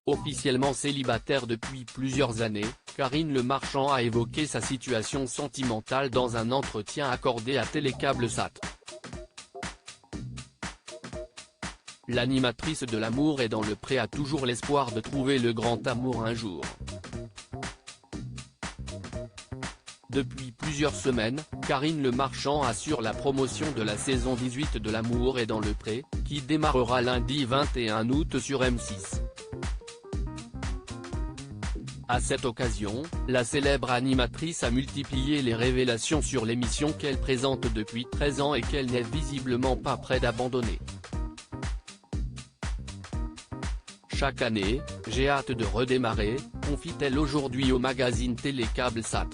Officiellement célibataire depuis plusieurs années, Karine Le Marchand a évoqué sa situation sentimentale dans un entretien accordé à Télécable-Sat. L'animatrice de L'amour est dans le pré a toujours l'espoir de trouver le grand amour un jour. Depuis plusieurs semaines, Karine Le Marchand assure la promotion de la saison 18 de L'amour est dans le pré, qui démarrera lundi 21 août sur M6. À cette occasion, la célèbre animatrice a multiplié les révélations sur l'émission qu'elle présente depuis 13 ans et qu'elle n'est visiblement pas près d'abandonner. Chaque année, j'ai hâte de redémarrer, confie-t-elle aujourd'hui au magazine Télécable-Sat.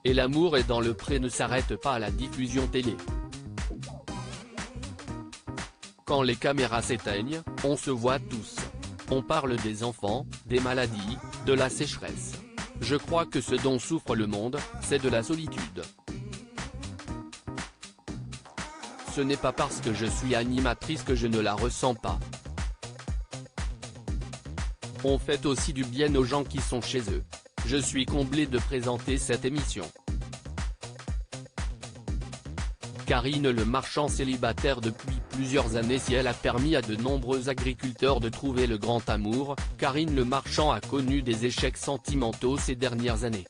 Et L'amour est dans le pré ne s'arrête pas à la diffusion télé. Quand les caméras s'éteignent, on se voit tous. On parle des enfants, des maladies, de la sécheresse. Je crois que ce dont souffre le monde, c'est de la solitude. Ce n'est pas parce que je suis animatrice que je ne la ressens pas. On fait aussi du bien aux gens qui sont chez eux. Je suis comblé de présenter cette émission. Karine Le Marchand célibataire depuis plusieurs années. Si elle a permis à de nombreux agriculteurs de trouver le grand amour, Karine Le Marchand a connu des échecs sentimentaux ces dernières années.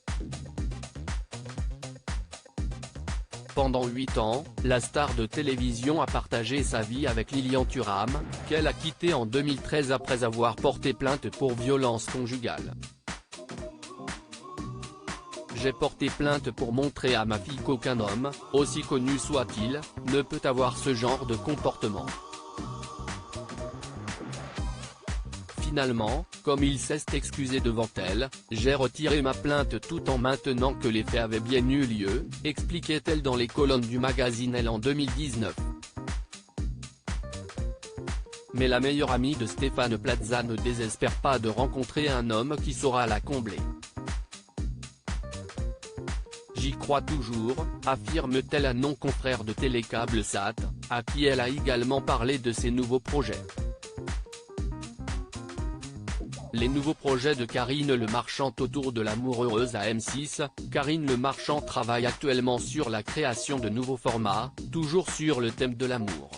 Pendant 8 ans, la star de télévision a partagé sa vie avec Lilian Thuram, qu'elle a quitté en 2013 après avoir porté plainte pour violence conjugale. J'ai porté plainte pour montrer à ma fille qu'aucun homme, aussi connu soit-il, ne peut avoir ce genre de comportement. Finalement, comme il s'est excusé devant elle, j'ai retiré ma plainte tout en maintenant que les faits avaient bien eu lieu, expliquait-elle dans les colonnes du magazine Elle en 2019. Mais la meilleure amie de Stéphane Plaza ne désespère pas de rencontrer un homme qui saura la combler. J'y crois toujours, affirme-t-elle à non-confrère de Télécable-Sat, à qui elle a également parlé de ses nouveaux projets. Les nouveaux projets de Karine Le Marchand autour de l'amoureuse à M6, Karine Le Marchand travaille actuellement sur la création de nouveaux formats, toujours sur le thème de l'amour.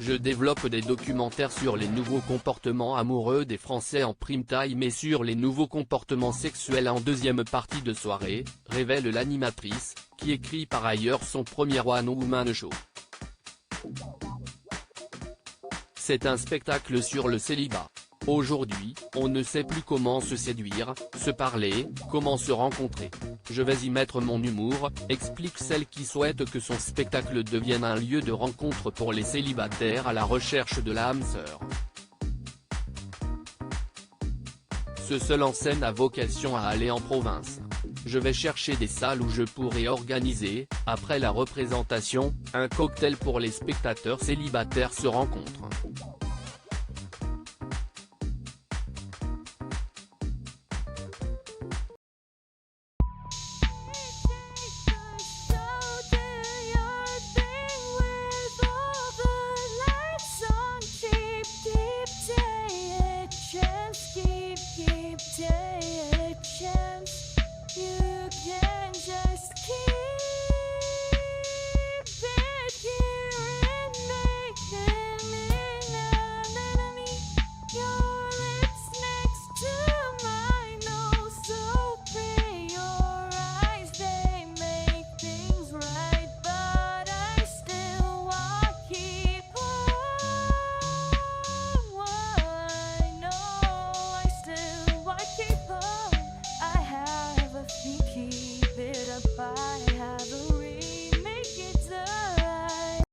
Je développe des documentaires sur les nouveaux comportements amoureux des Français en prime time et sur les nouveaux comportements sexuels en deuxième partie de soirée, révèle l'animatrice, qui écrit par ailleurs son premier One Woman Show. C'est un spectacle sur le célibat. Aujourd'hui, on ne sait plus comment se séduire, se parler, comment se rencontrer. Je vais y mettre mon humour, explique celle qui souhaite que son spectacle devienne un lieu de rencontre pour les célibataires à la recherche de la âme sœur. Ce seul en scène a vocation à aller en province. Je vais chercher des salles où je pourrai organiser, après la représentation, un cocktail pour les spectateurs célibataires se rencontrent. You can just keep